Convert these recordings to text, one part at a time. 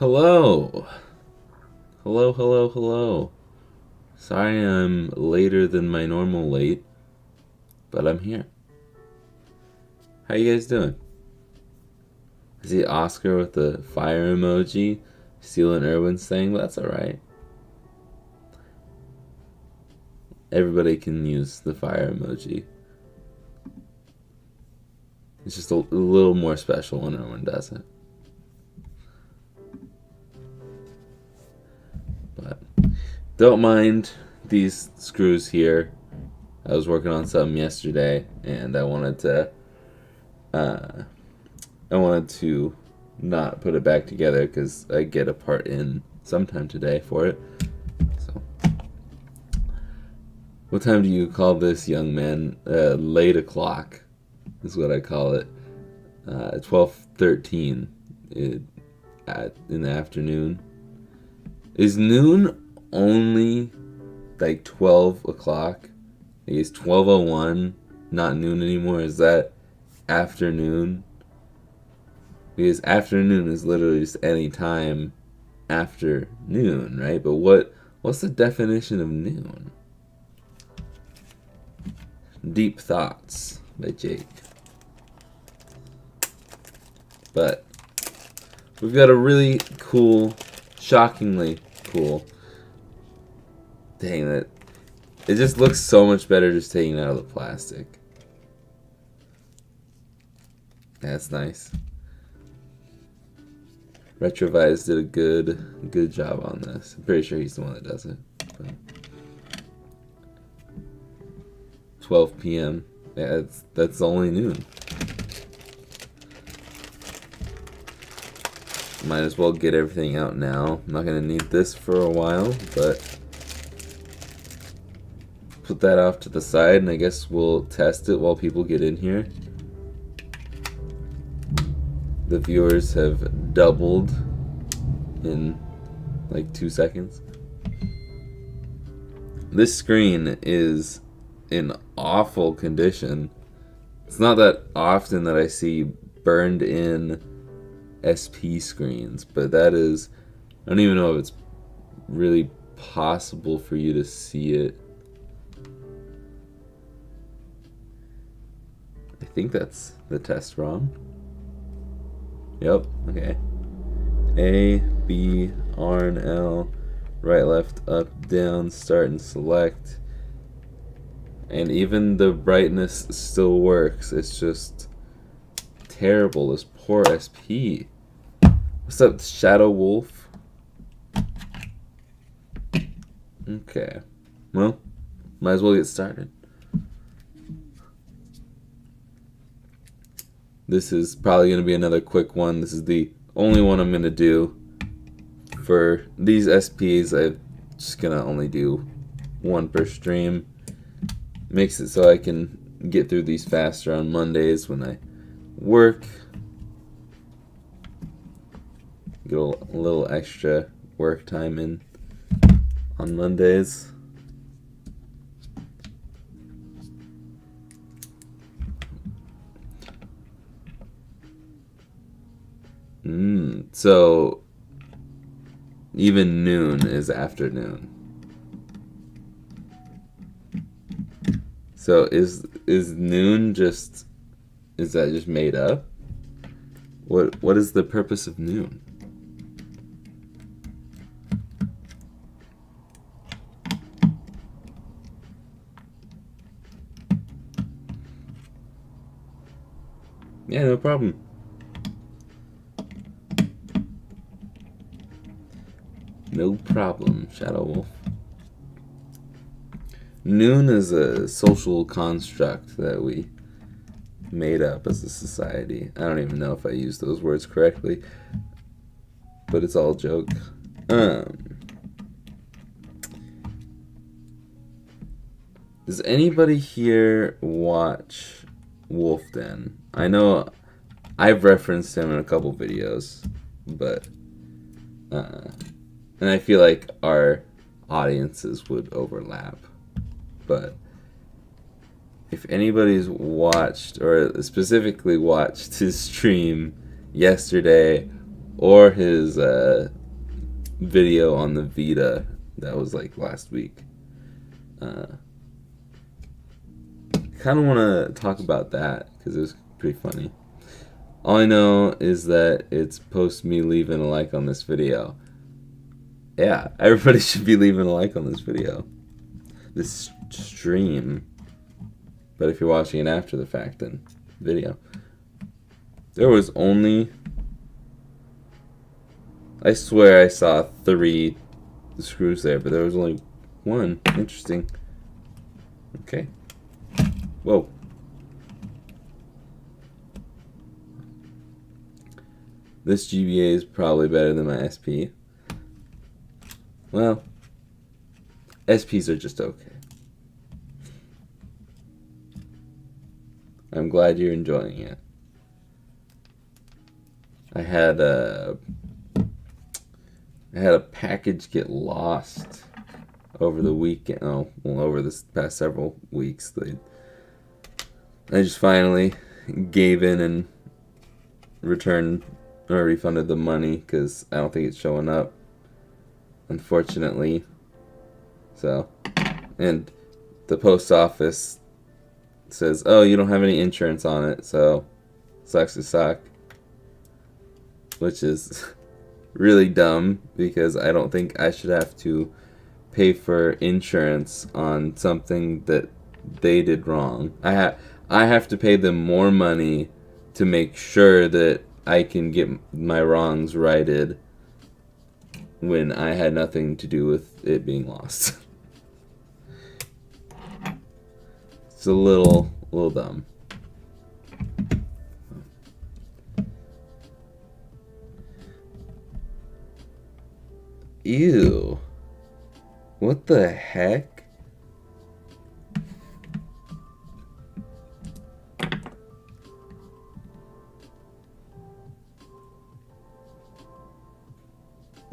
Hello. Hello, hello, hello. Sorry I'm later than my normal late, but I'm here. How you guys doing? I see Oscar with the fire emoji stealing Irwin's thing, but that's alright. Everybody can use the fire emoji. It's just a little more special when Irwin does it. But don't mind these screws here. I was working on something yesterday, and I wanted to not put it back together because I get a part in sometime today for it. So, what time do you call this, young man? Late o'clock is what I call it. 12:13 in the afternoon. Is noon only like 12 o'clock? It's 12:01, not noon anymore. Is that afternoon? Because afternoon is literally just any time after noon, right? But what's the definition of noon? Deep Thoughts by Jake. But we've got a really cool, shockingly cool. Dang it. It just looks so much better just taking it out of the plastic. That's nice. Retrovise did a good job on this. I'm pretty sure he's the one that does it. But 12 p.m. Yeah, that's only noon. Might as well get everything out now. I'm not gonna need this for a while, but put that off to the side, and I guess we'll test it while people get in here. The viewers have doubled in like 2 seconds. This screen is in awful condition. It's not that often that I see burned in SP screens, but that is, I don't even know if it's really possible for you to see it. I think that's the test ROM. Yep, okay. A, B, R, and L, right, left, up, down, start, and select. And even the brightness still works. It's just terrible. This poor SP. What's up, Shadow Wolf? Okay. Well, might as well get started. This is probably going to be another quick one. This is the only one I'm going to do. For these SPs, I'm just going to only do one per stream. Makes it so I can get through these faster on Mondays when I work. Get a little extra work time in on Mondays. So even noon is afternoon. So is noon just, is that just made up? What is the purpose of noon? Yeah, no problem. No problem, Shadow Wolf. Noon is a social construct that we made up as a society. I don't even know if I used those words correctly, but it's all a joke. Does anybody here watch Wolf Den? I know I've referenced him in a couple videos, but and I feel like our audiences would overlap. But if anybody's watched, or specifically watched his stream yesterday or his video on the Vita that was like last week. Kind of want to talk about that because it was pretty funny. All I know is that it's post me leaving a like on this video. Yeah, everybody should be leaving a like on this video. This stream. But if you're watching it after the fact, then video. There was only... I swear I saw 3 screws there, but there was only 1. Interesting. Okay. Whoa. This GBA is probably better than my SP. Well, SPs are just okay. I'm glad you're enjoying it. I had a package get lost over the weekend. Oh, well, over this past several weeks. I just finally gave in and returned or refunded the money because I don't think it's showing up, unfortunately. So, and the post office says, oh, you don't have any insurance on it, so sucks to suck. Which is really dumb because I don't think I should have to pay for insurance on something that they did wrong. I have to pay them more money to make sure that I can get my wrongs righted when I had nothing to do with it being lost. It's a little dumb. Ew. What the heck?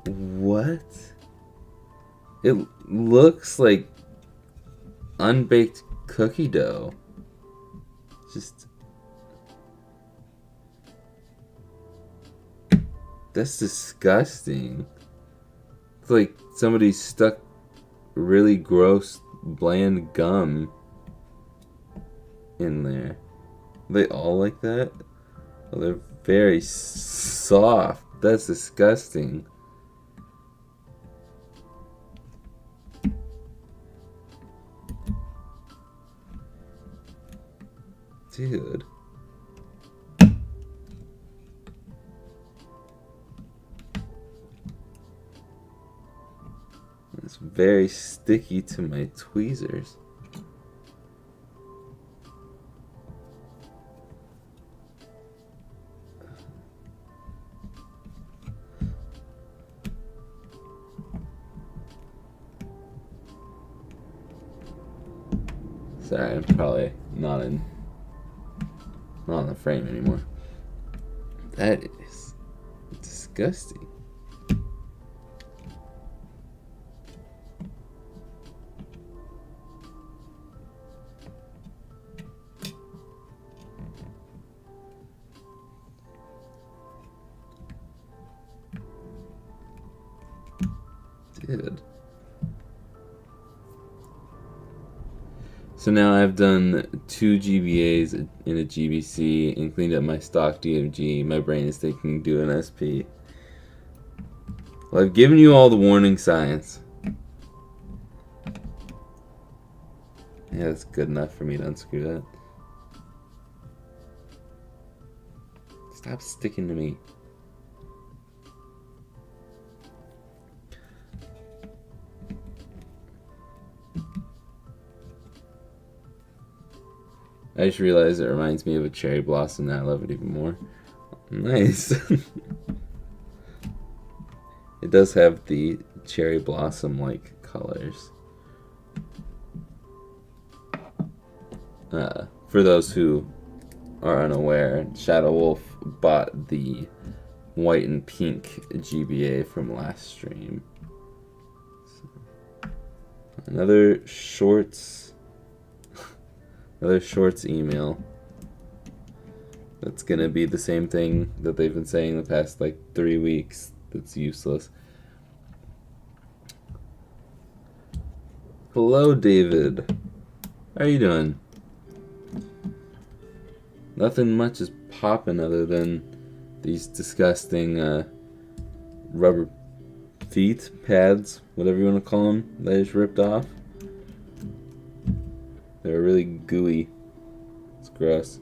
What? It looks like unbaked cookie dough. Just... That's disgusting. It's like somebody stuck really gross, bland gum in there. Are they all like that? Oh, they're very soft. That's disgusting. Dude. It's very sticky to my tweezers. Sorry, I'm probably not in the frame anymore. That is disgusting. Dude. So now I've done 2 GBAs in a GBC and cleaned up my stock DMG. My brain is thinking do an SP. Well, I've given you all the warning signs. Yeah, that's good enough for me to unscrew that. Stop sticking to me. I just realized it reminds me of a cherry blossom and I love it even more. Nice. It does have the cherry blossom like colors. For those who are unaware, Shadow Wolf bought the white and pink GBA from last stream. So, another shorts email. It's gonna be the same thing that they've been saying the past like 3 weeks. That's useless. Hello, David. How are you doing? Nothing much is popping other than these disgusting rubber feet, pads, whatever you want to call them, that I just ripped off. They're really gooey. It's gross.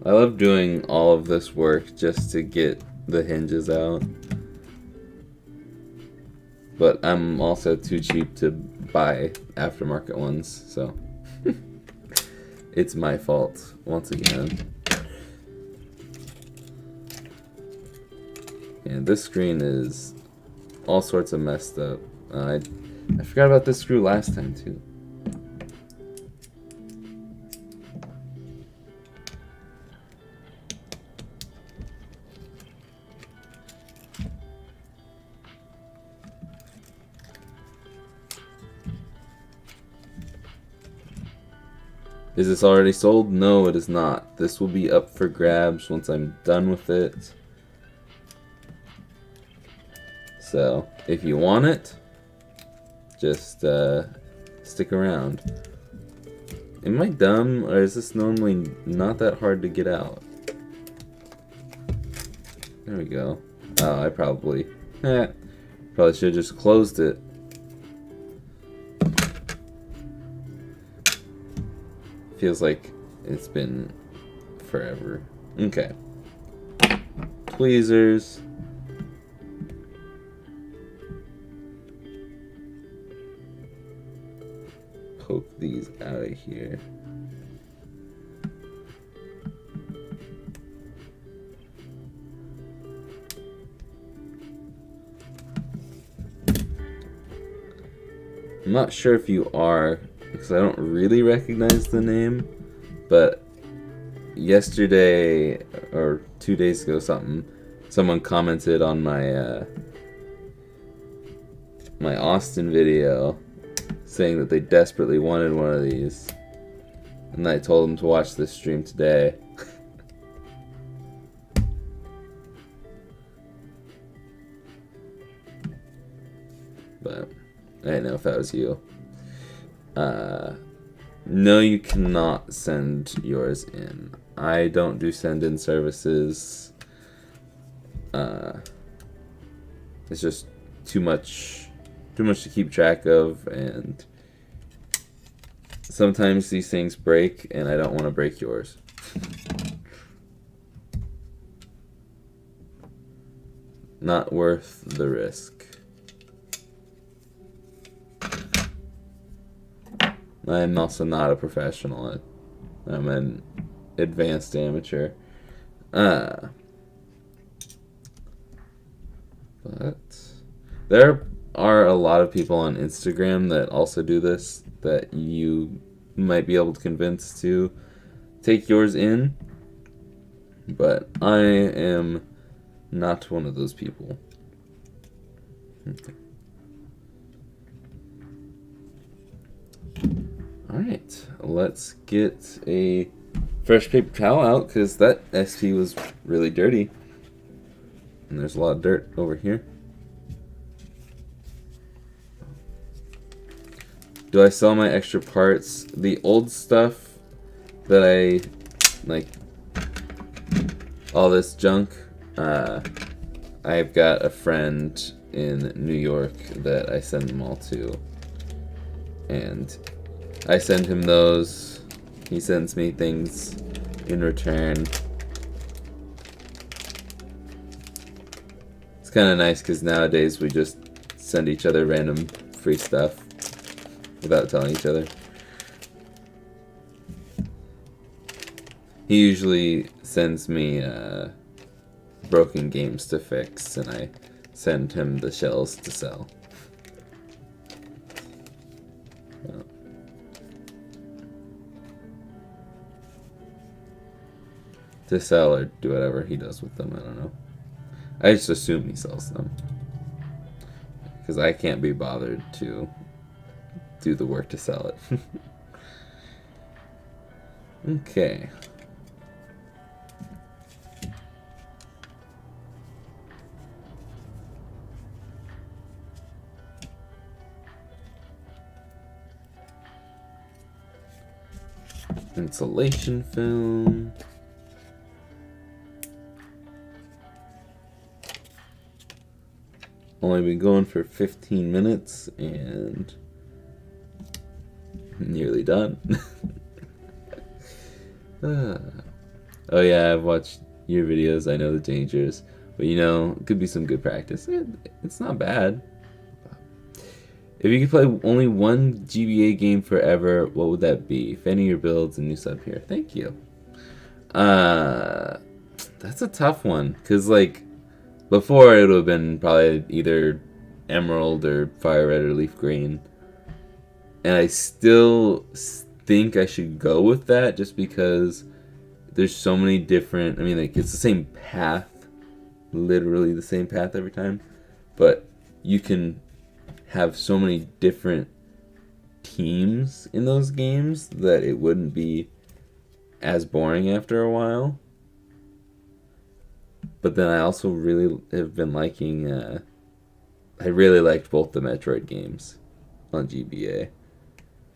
I love doing all of this work just to get the hinges out. But I'm also too cheap to buy aftermarket ones, so it's my fault once again. And this screen is all sorts of messed up. I forgot about this screw last time too. Is this already sold? No, it is not. This will be up for grabs once I'm done with it. So, if you want it, just stick around. Am I dumb, or is this normally not that hard to get out? There we go. Oh, I probably should have just closed it. Feels like it's been forever. Okay. Tweezers. Poke these out of here. I'm not sure if you are, because I don't really recognize the name, but yesterday or 2 days ago someone commented on my my Austin video saying that they desperately wanted one of these, and I told them to watch this stream today. But I didn't know if that was you. No, you cannot send yours in. I don't do send-in services. It's just too much to keep track of, and sometimes these things break, and I don't want to break yours. Not worth the risk. I'm also not a professional. I'm an advanced amateur. But there are a lot of people on Instagram that also do this that you might be able to convince to take yours in. But I am not one of those people. Alright, let's get a fresh paper towel out, because that SP was really dirty. And there's a lot of dirt over here. Do I sell my extra parts? The old stuff that I, like, all this junk, I've got a friend in New York that I send them all to. And I send him those. He sends me things in return. It's kind of nice because nowadays we just send each other random free stuff without telling each other. He usually sends me broken games to fix, and I send him the shells to sell. To sell or do whatever he does with them, I don't know. I just assume he sells them, because I can't be bothered to do the work to sell it. Okay. Insulation film. Only been going for 15 minutes and nearly done. Oh yeah, I've watched your videos. I know the dangers, but you know, it could be some good practice. It's not bad. If you could play only one GBA game forever, what would that be? If any of your builds, a new sub here. Thank you. That's a tough one, cause like before it would have been probably either Emerald or Fire Red or Leaf Green, and I still think I should go with that just because there's so many different. I mean, like it's the same path, literally the same path every time, but you can have so many different teams in those games that it wouldn't be as boring after a while. But then I also really have been liking, I really liked both the Metroid games on GBA.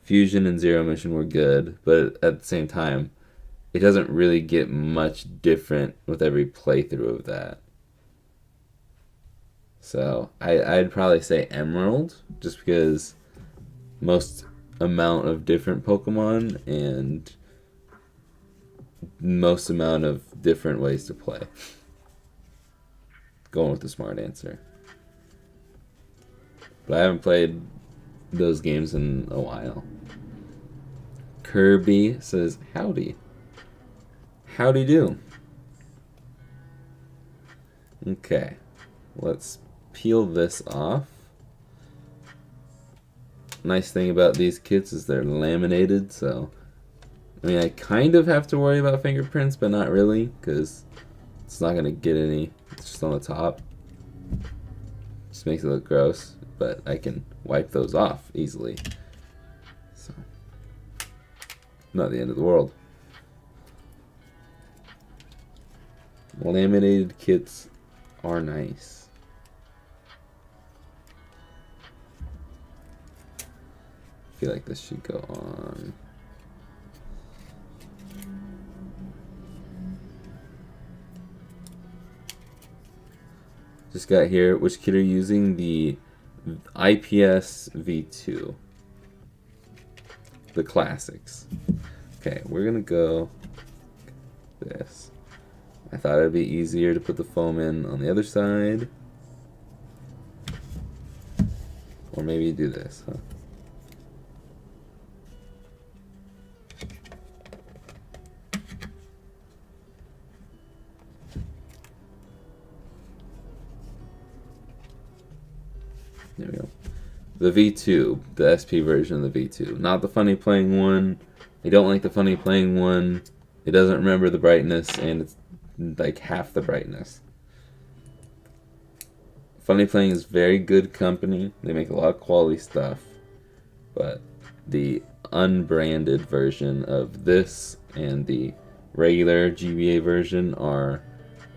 Fusion and Zero Mission were good, but at the same time, it doesn't really get much different with every playthrough of that. So I'd probably say Emerald, just because most amount of different Pokemon and most amount of different ways to play. Going with the smart answer. But I haven't played those games in a while. Kirby says, howdy. Howdy do. Okay. Let's peel this off. Nice thing about these kits is they're laminated, so I mean I kind of have to worry about fingerprints, but not really, because it's not gonna get any. It's just on the top. Just makes it look gross, but I can wipe those off easily. So not the end of the world. Laminated kits are nice. I feel like this should go on. Just got here. Which kit are you using? The IPS V2. The classics. Okay, we're gonna go this. I thought it'd be easier to put the foam in on the other side. Or maybe do this, huh? There we go. The V2, the SP version of the V2. Not the funny playing one. I don't like the funny playing one. It doesn't remember the brightness, and it's like half the brightness. Funny Playing is very good company. They make a lot of quality stuff. But the unbranded version of this and the regular GBA version are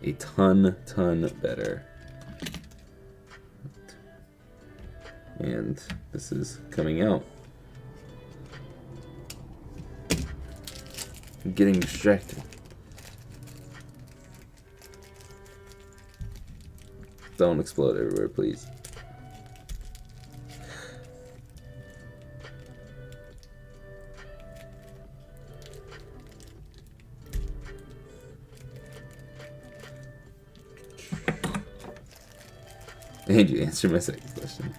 a ton better. And this is coming out. I'm getting distracted. Don't explode everywhere, please. And you answered my second question.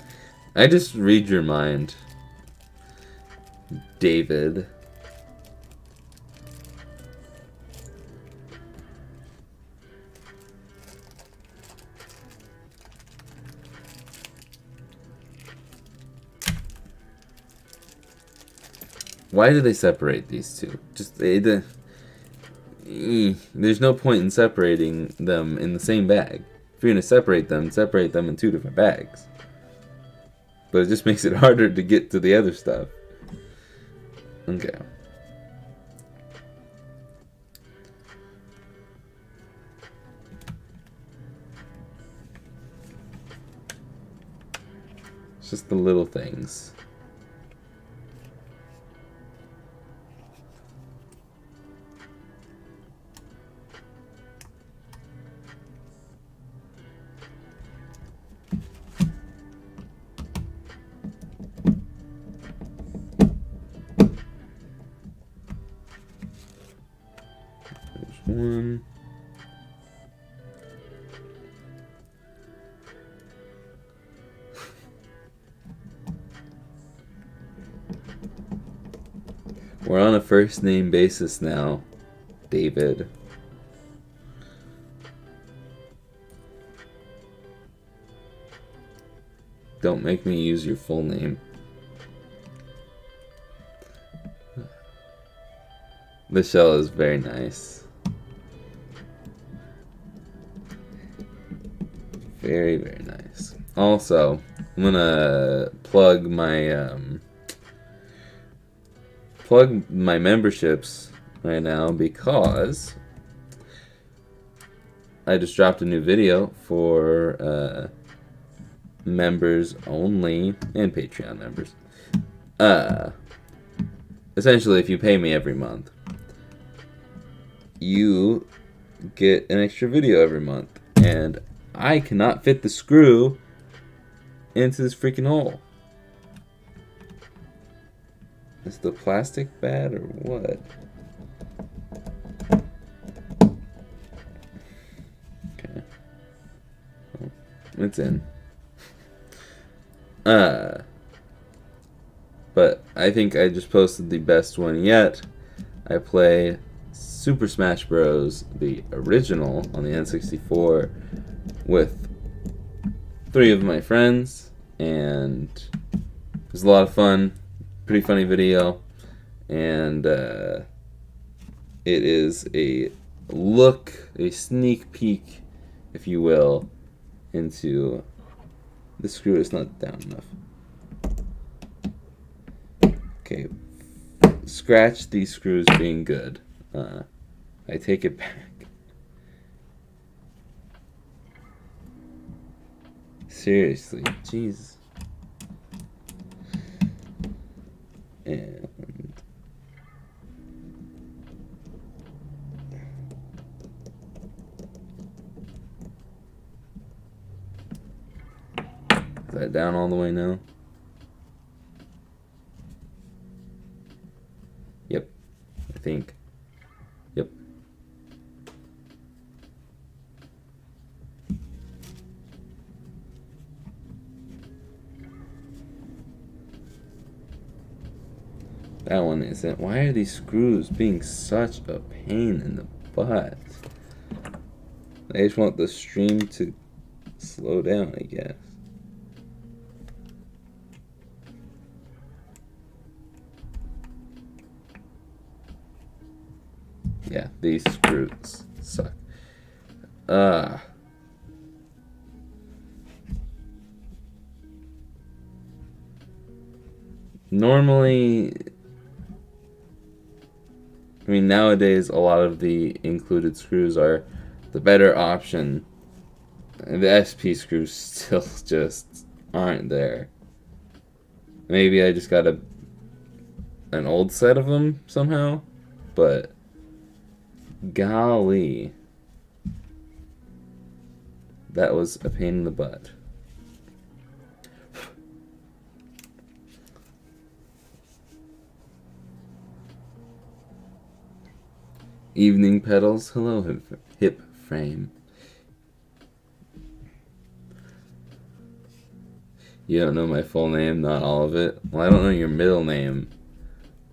I just read your mind, David. Why do they separate these two? Just there's no point in separating them in the same bag. If you're gonna separate them in two different bags. But it just makes it harder to get to the other stuff. Okay. Just the little things. There's one. We're on a first name basis now, David. Don't make me use your full name. The shell is very nice. Very, very nice. Also, I'm gonna plug my memberships right now because I just dropped a new video for members only and Patreon members. Essentially, if you pay me every month, you get an extra video every month, and I cannot fit the screw into this freaking hole. Is the plastic bad or what? Okay. Oh, it's in. But I think I just posted the best one yet. I play Super Smash Bros. The original on the N64 with 3 of my friends, and it was a lot of fun. Pretty funny video, and it is a sneak peek, if you will, into the screw is not down enough. Okay, scratch these screws being good. I take it back. Seriously, jeez. And is that down all the way now? Yep, I think. Yep. That one isn't. Why are these screws being such a pain in the butt? I just want the stream to slow down, I guess. Yeah, these screws suck. Normally, I mean, nowadays a lot of the included screws are the better option. And the SP screws still just aren't there. Maybe I just got an old set of them somehow, but golly, that was a pain in the butt. Evening pedals. Hello, hip frame. You don't know my full name, not all of it. Well, I don't know your middle name,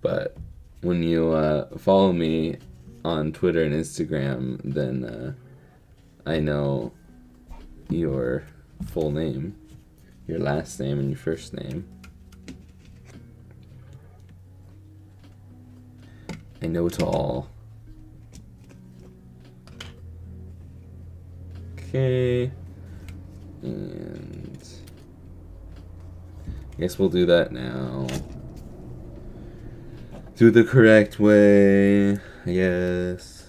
but when you follow me on Twitter and Instagram, then I know your full name, your last name, and your first name. I know it all. Okay, and I guess we'll do that now. Do the correct way, I guess.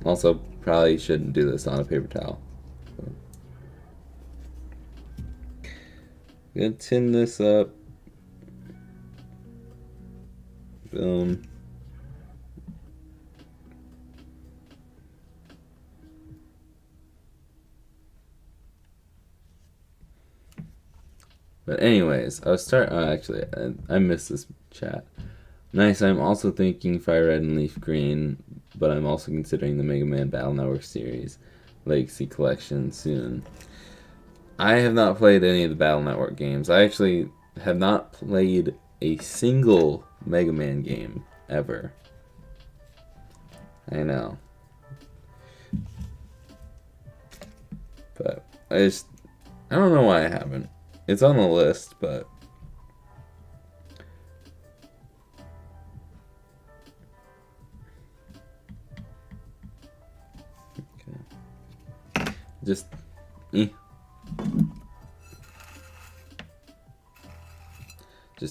Also, probably shouldn't do this on a paper towel. Gonna tin this up. Boom. But anyways, I'll start. Actually, I missed this chat. Nice. I'm also thinking Fire Red and Leaf Green, but I'm also considering the Mega Man Battle Network series, Legacy Collection soon. I have not played any of the Battle Network games. I actually have not played a single Mega Man game ever. I know. But I don't know why I haven't. It's on the list, but okay. Just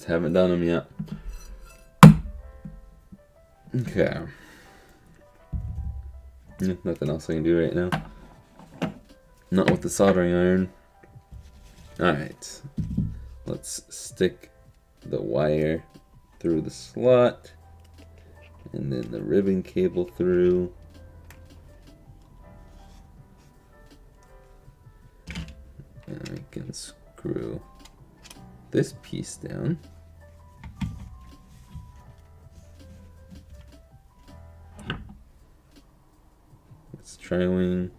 haven't done them yet. Okay. Nothing else I can do right now. Not with the soldering iron. Alright. Let's stick the wire through the slot. And then the ribbon cable through. And I can screw this piece down. Let's tri-wing.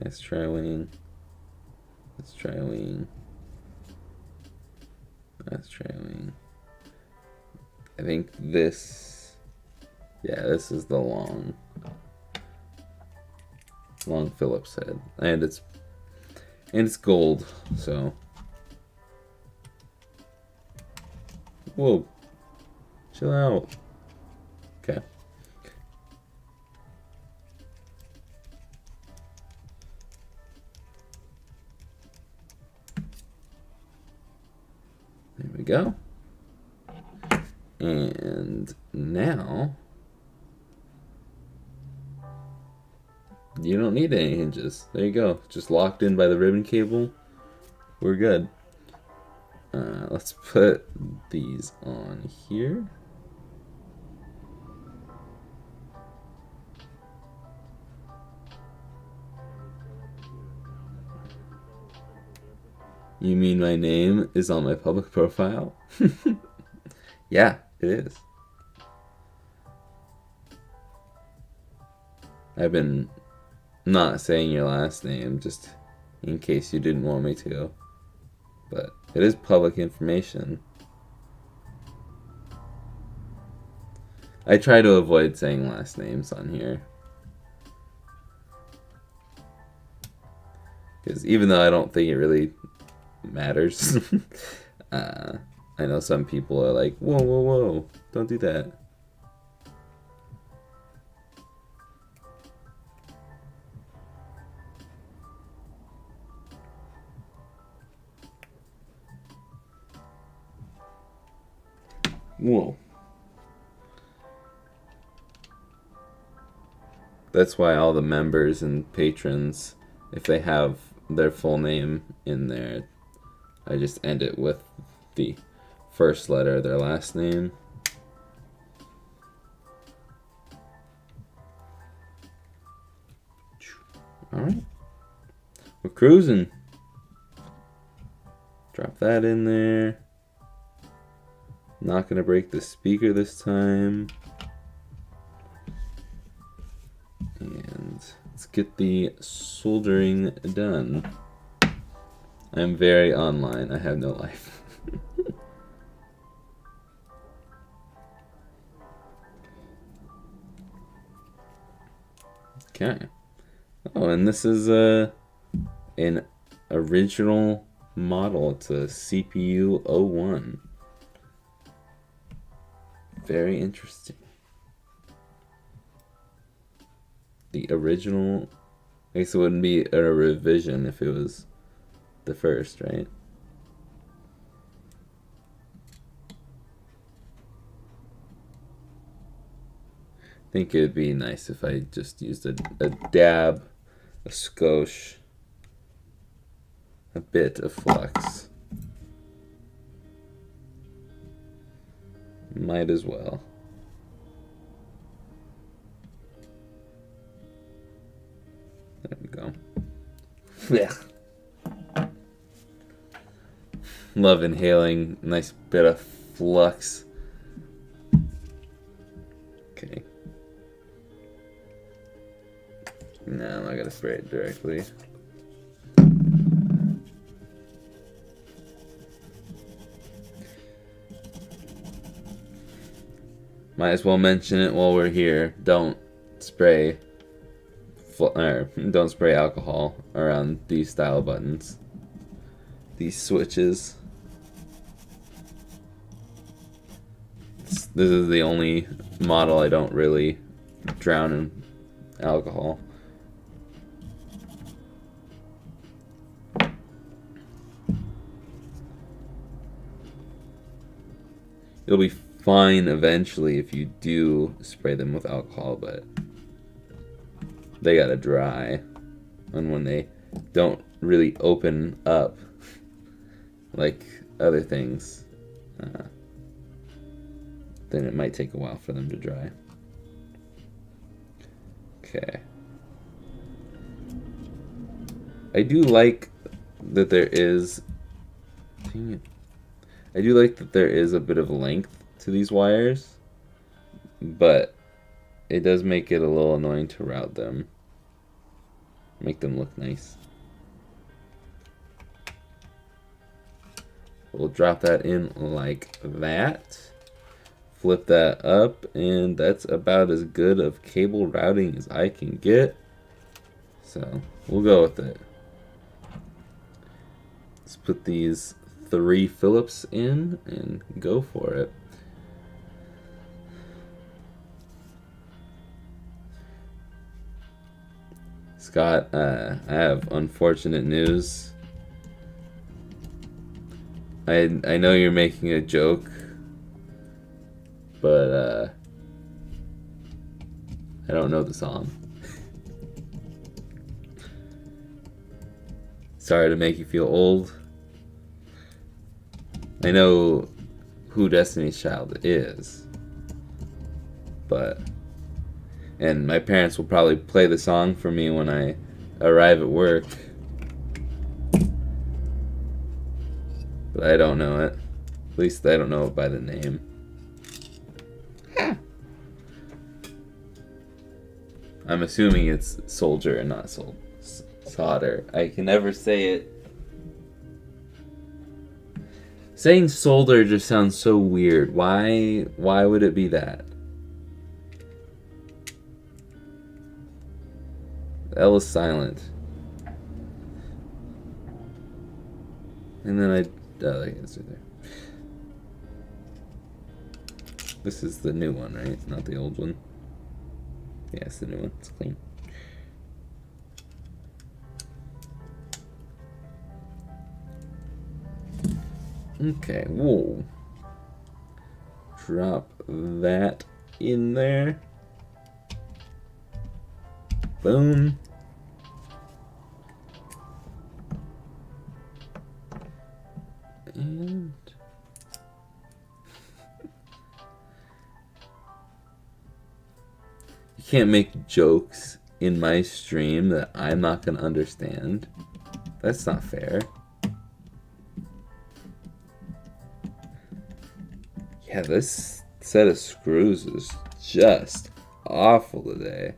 Let's tri-wing. Let's tri-wing. Let's tri-wing. I think this, yeah, this is the long Phillips head, and it's gold, so. Whoa, chill out. Okay. There we go. And now you don't need any hinges. There you go. Just locked in by the ribbon cable. We're good. Let's put these on here. You mean my name is on my public profile? Yeah, it is. I've been not saying your last name just in case you didn't want me to. But it is public information. I try to avoid saying last names on here. Because even though I don't think it really matters, I know some people are like, whoa, whoa, whoa, don't do that. Whoa. That's why all the members and patrons, if they have their full name in there, I just end it with the first letter of their last name. Alright. We're cruising. Drop that in there. Not gonna break the speaker this time. And let's get the soldering done. I'm very online. I have no life. Okay. Oh, and this is an original model. It's a CPU 01. Very interesting. The original, I guess it wouldn't be a revision if it was the first, right? I think it would be nice if I just used a dab, a skosh a bit of flux. Might as well. There we go. Yeah. Love inhaling. Nice bit of flux. Okay. Now I gotta spray it directly. Might as well mention it while we're here. Don't spray alcohol around these style buttons. These switches. This is the only model I don't really drown in alcohol. It'll be fine eventually if you do spray them with alcohol, but they gotta dry. And when they don't really open up like other things, then it might take a while for them to dry. Okay. I do like that there is... Dang it. I do like that there is a bit of length to these wires, but it does make it a little annoying to route them. Make them look nice. We'll drop that in like that. Flip that up, and that's about as good of cable routing as I can get. So we'll go with it. Let's put these 3 Phillips in and go for it. Scott, I have unfortunate news. I know you're making a joke, but I don't know the song. Sorry to make you feel old. I know who Destiny's Child is, and my parents will probably play the song for me when I arrive at work, but I don't know it. At least I don't know it by the name. I'm assuming it's Soldier and not Solder. I can never say it. Saying solder just sounds so weird. Why would it be that? The L is silent. And then I think it's right there. This is the new one, right? It's not the old one. Yeah, it's the new one. It's clean. Okay, whoa. Drop that in there. Boom. And you can't make jokes in my stream that I'm not gonna understand. That's not fair. Yeah, this set of screws is just awful today.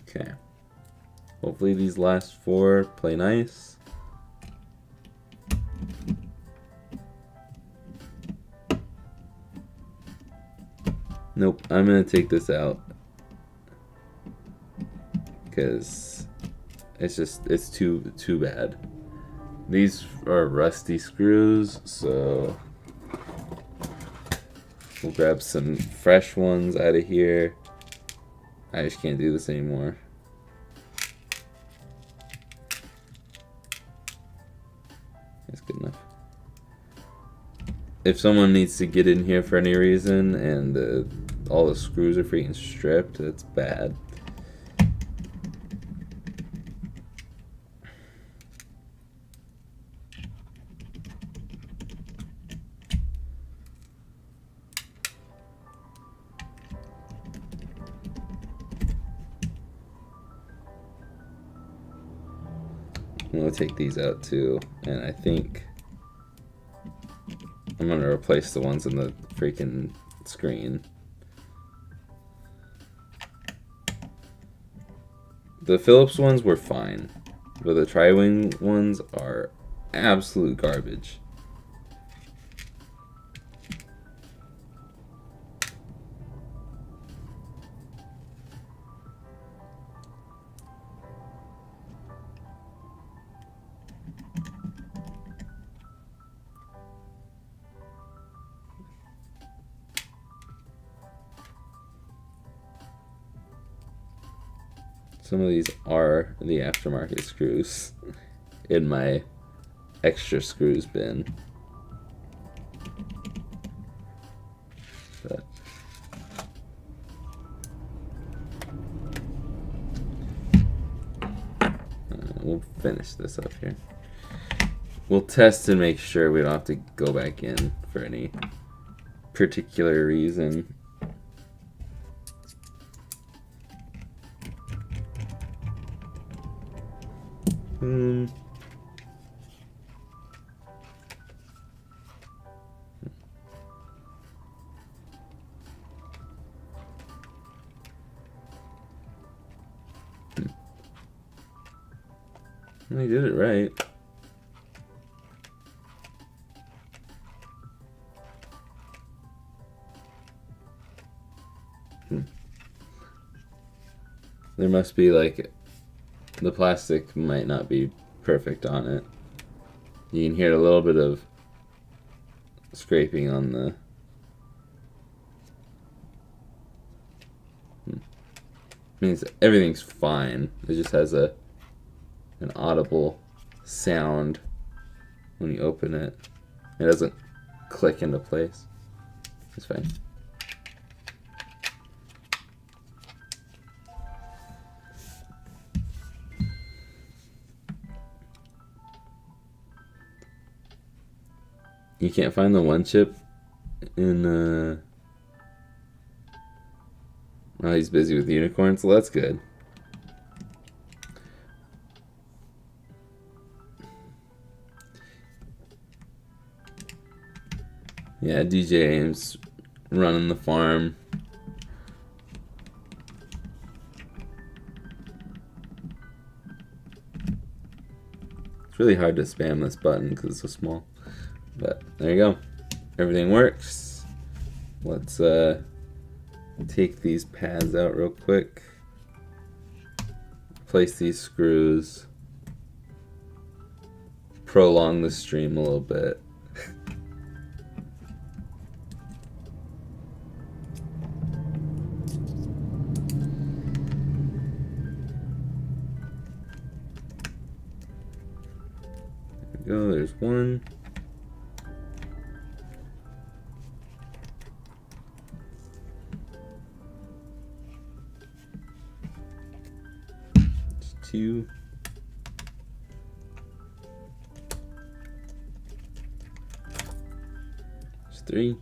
Okay. Hopefully these last 4 play nice. Nope, I'm gonna take this out because it's too bad. These are rusty screws, so we'll grab some fresh ones out of here. I just can't do this anymore. if someone needs to get in here for any reason and all the screws are freaking stripped, that's bad. I'm gonna take these out too, and I think I'm gonna replace the ones on the freaking screen. The Philips ones were fine, but the tri-wing ones are absolute garbage. Some of these are the aftermarket screws in my extra screws bin. But we'll finish this up here. We'll test and make sure we don't have to go back in for any particular reason. I did it right. There must be like the plastic might not be perfect on it. You can hear a little bit of scraping on the means everything's fine. It just has an audible sound when you open it. It doesn't click into place. It's fine. You can't find the one chip in oh, he's busy with unicorns, so that's good. Yeah, DJ Ames running the farm. It's really hard to spam this button because it's so small. But there you go. Everything works. Let's take these pads out real quick. Place these screws. Prolong the stream a little bit. There we go, there's one. Two. There's three.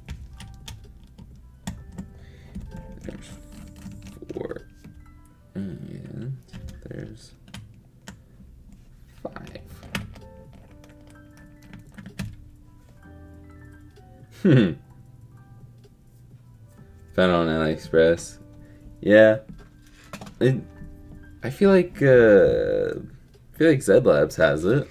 There's four. And there's five. Found it on AliExpress. Yeah. I feel like Zed Labs has it.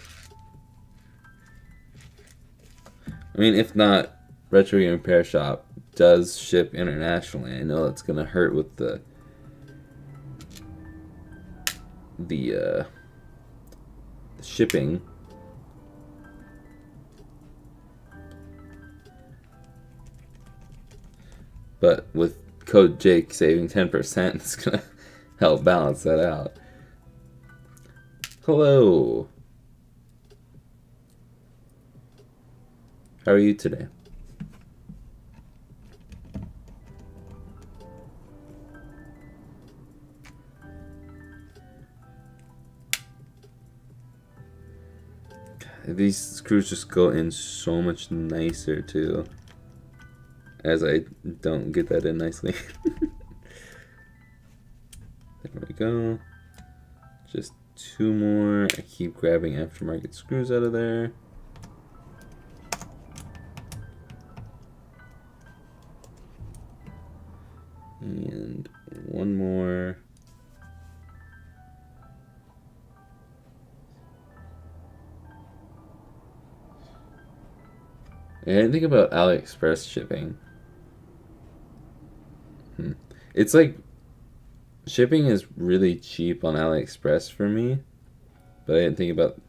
I mean, if not, Retro Game Repair Shop does ship internationally. I know it's gonna hurt with the shipping. But with code Jake saving 10%, it's gonna help balance that out. Hello. How are you today? These screws just go in so much nicer too, as I don't get that in nicely. There we go. Just 2 more. I keep grabbing aftermarket screws out of there. And 1 more. I didn't think about AliExpress shipping. It's like shipping is really cheap on AliExpress for me, but I didn't think about,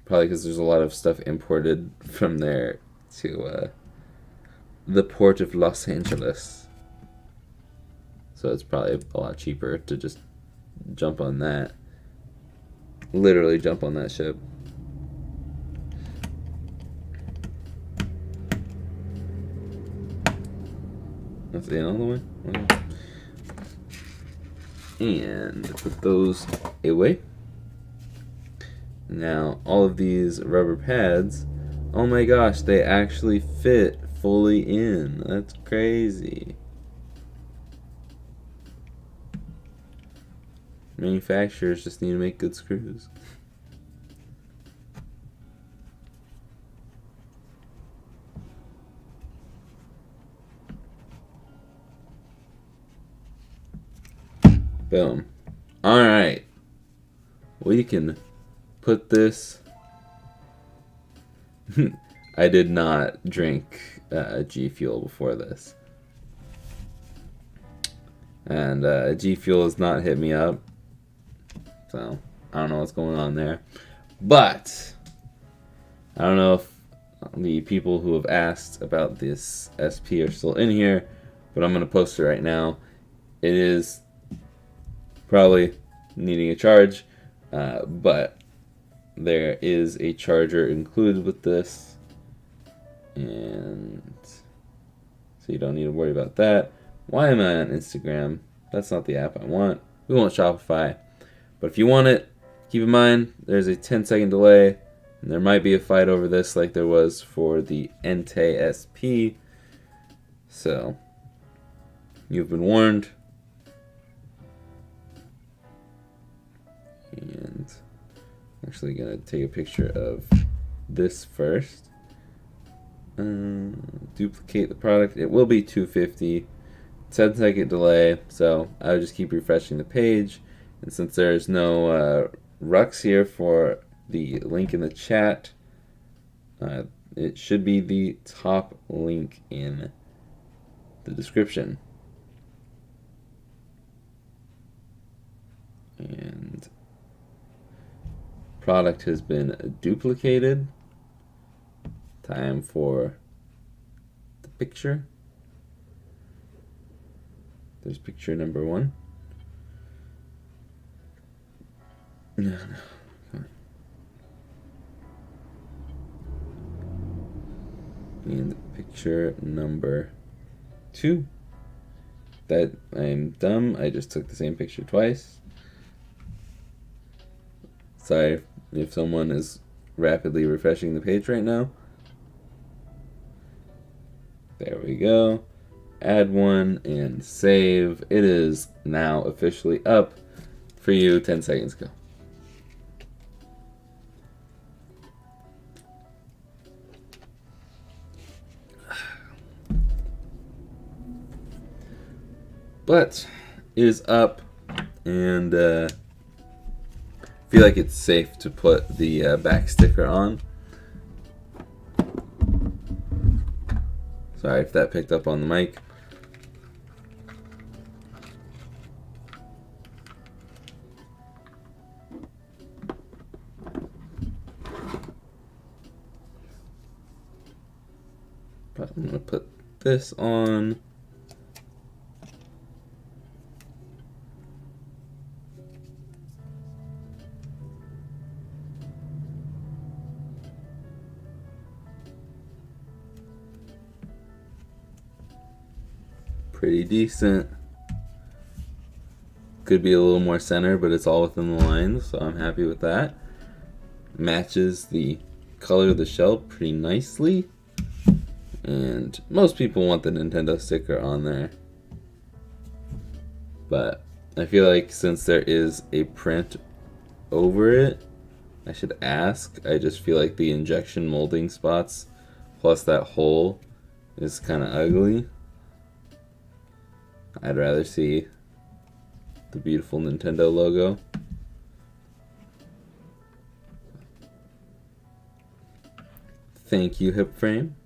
probably because there's a lot of stuff imported from there to the port of Los Angeles. So it's probably a lot cheaper to just jump on that. Literally jump on that ship. That's in all the way. Okay. And put those away. Now, all of these rubber pads, oh my gosh, they actually fit fully in. That's crazy. Manufacturers just need to make good screws. Boom. Alright. We can put this. I did not drink G Fuel before this. And G Fuel has not hit me up. So, I don't know what's going on there. But, I don't know if the people who have asked about this SP are still in here. But I'm going to post it right now. It is probably needing a charge, but there is a charger included with this, and so you don't need to worry about that. Why am I on Instagram? That's not the app I want. We want Shopify, but if you want it, keep in mind there's a 10-second delay, and there might be a fight over this like there was for the Entei SP, so you've been warned. And I'm actually gonna take a picture of this first. Duplicate the product. It will be $250. 10-second delay, so I would just keep refreshing the page. And since there's no Rux here for the link in the chat, it should be the top link in the description. And product has been duplicated. Time for the picture. There's picture number 1. No. And picture number 2. That I'm dumb. I just took the same picture twice. Sorry if someone is rapidly refreshing the page right now. There we go. Add one and save. It is now officially up for you 10 seconds ago. But it is up, and feel like it's safe to put the back sticker on. Sorry if that picked up on the mic. But I'm gonna put this on. Pretty decent. Could be a little more center, but it's all within the lines, so I'm happy with that. matches the color of the shell pretty nicely. And most people want the Nintendo sticker on there. But I feel like since there is a print over it, I should ask. I just feel like the injection molding spots plus that hole is kind of ugly. I'd rather see the beautiful Nintendo logo. Thank you, hip frame.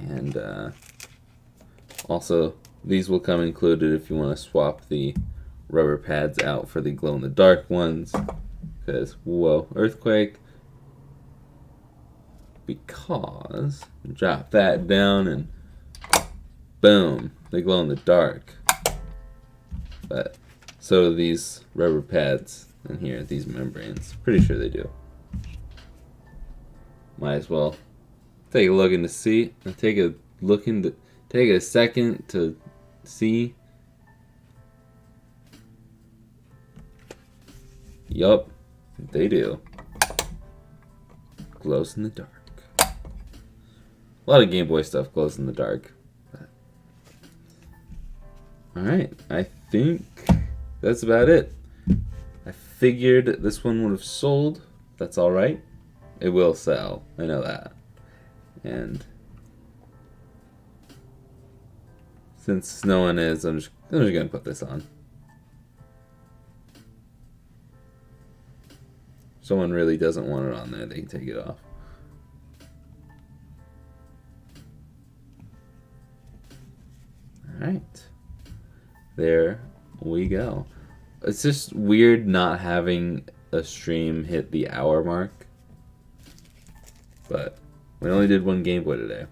And also, these will come included if you want to swap the rubber pads out for the glow-in-the-dark ones. Because, whoa, earthquake. Because, drop that down and boom, they glow in the dark. But, so do these rubber pads in here, these membranes. Pretty sure they do. Might as well take a look in the see. Take a second to see. Yup, they do. Glows in the dark. A lot of Game Boy stuff glows in the dark. Alright, I think that's about it. I figured this one would have sold. That's alright. It will sell. I know that. And since no one is, I'm just going to put this on. If someone really doesn't want it on there, they can take it off. Alright. There we go. It's just weird not having a stream hit the hour mark. But we only did one Game Boy today.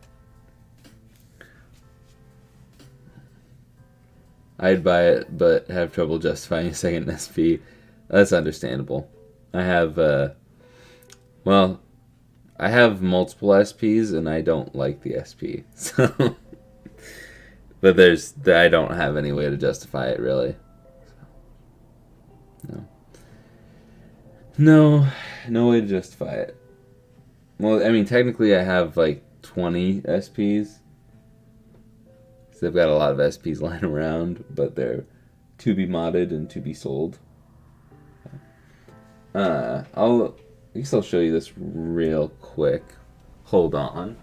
I'd buy it, but have trouble justifying a second SP. That's understandable. I have, well, I have multiple SPs, and I don't like the SP. So, but I don't have any way to justify it, really. No way to justify it. Well, I mean, technically I have like 20 SPs. So I've got a lot of SPs lying around, but they're to be modded and to be sold. I guess I'll show you this real quick. Hold on.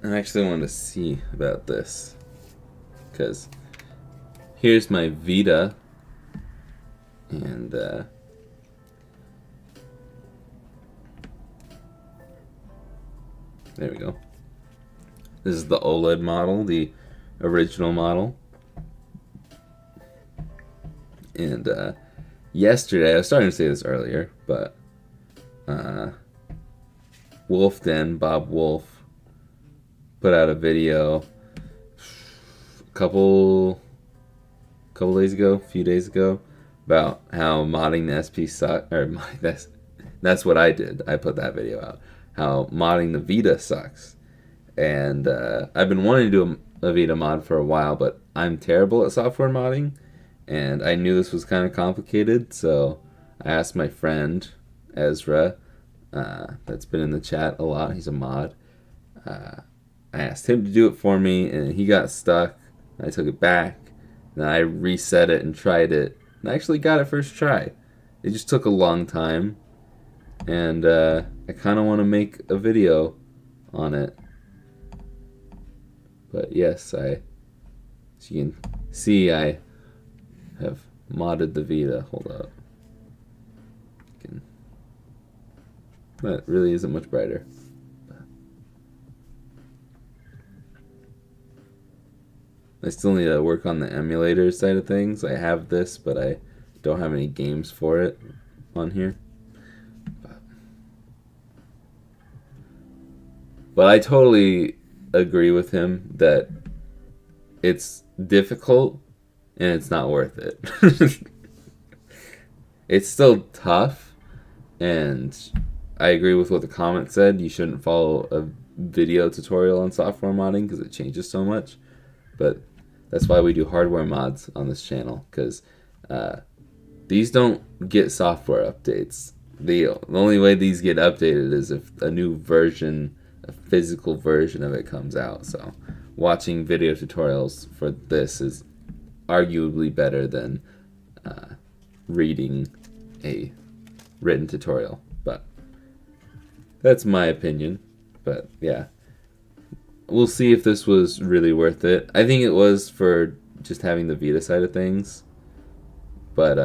I actually want to see about this, because here's my Vita, and there we go. This is the OLED model, the original model. And yesterday, I was starting to say this earlier, but Bob Wolf, put out a video a few days ago, about how modding the SP sucks. Or that's what I did. I put that video out. How modding the Vita sucks. And I've been wanting to do a Vita mod for a while, but I'm terrible at software modding, and I knew this was kind of complicated, so I asked my friend Ezra, that's been in the chat a lot. He's a mod. I asked him to do it for me, and he got stuck. I took it back, then I reset it and tried it, and I actually got it first try. It just took a long time, and I kind of want to make a video on it. But yes, as you can see, I have modded the Vita. Hold up. That really isn't much brighter. I still need to work on the emulator side of things. I have this, but I don't have any games for it on here. But I totally agree with him that it's difficult and it's not worth it. It's still tough, and I agree with what the comment said. You shouldn't follow a video tutorial on software modding because it changes so much. But that's why we do hardware mods on this channel, because these don't get software updates. The only way these get updated is if a new version, a physical version of it comes out. So watching video tutorials for this is arguably better than reading a written tutorial. But that's my opinion. But yeah, we'll see if this was really worth it. I think it was for just having the Vita side of things. But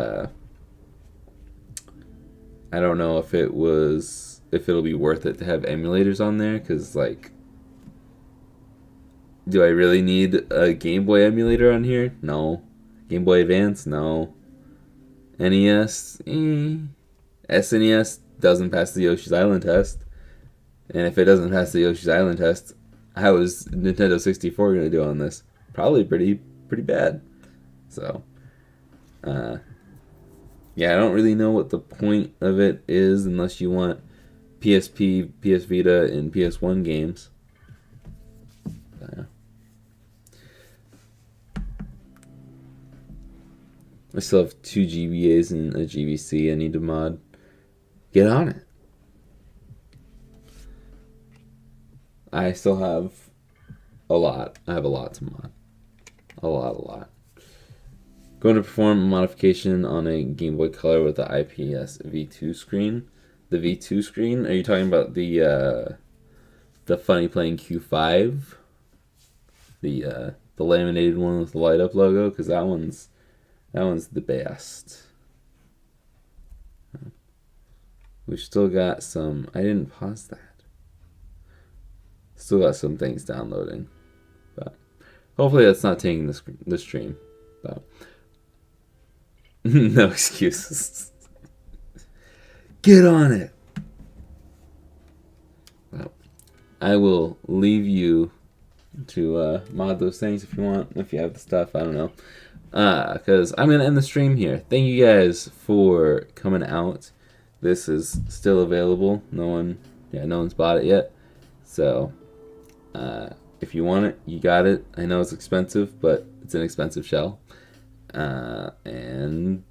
I don't know if it'll be worth it to have emulators on there, because like, do I really need a Game Boy emulator on here? No. Game Boy Advance? No. NES? SNES doesn't pass the Yoshi's Island test. And if it doesn't pass the Yoshi's Island test, how is Nintendo 64 going to do on this? Probably pretty bad. So, yeah, I don't really know what the point of it is unless you want PSP, PS Vita, and PS1 games. I still have 2 GBAs and a GBC I need to mod. Get on it. I still have a lot. I have a lot to mod. A lot. Going to perform a modification on a Game Boy Color with the IPS V2 screen. The V2 screen? Are you talking about the Funny Playing Q5? The laminated one with the light up logo? Because that one's the best. We've still got some. I didn't pause that. Still got some things downloading, but hopefully that's not taking the stream. But no excuses. Get on it. Well, I will leave you to mod those things if you want. If you have the stuff, I don't know. Because I'm going to end the stream here. Thank you guys for coming out. This is still available. No one's bought it yet. So, if you want it, you got it. I know it's expensive, but it's an expensive shell. And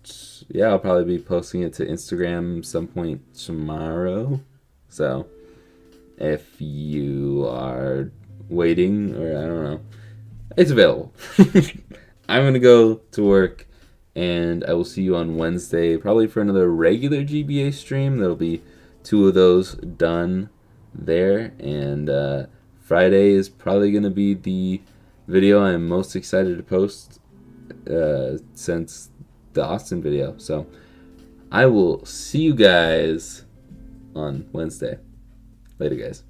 yeah, I'll probably be posting it to Instagram some point tomorrow. So, if you are waiting, or I don't know, it's available. I'm going to go to work, and I will see you on Wednesday, probably for another regular GBA stream. There'll be 2 of those done there, and Friday is probably going to be the video I'm most excited to post since the Austin video. So I will see you guys on Wednesday. Later, guys.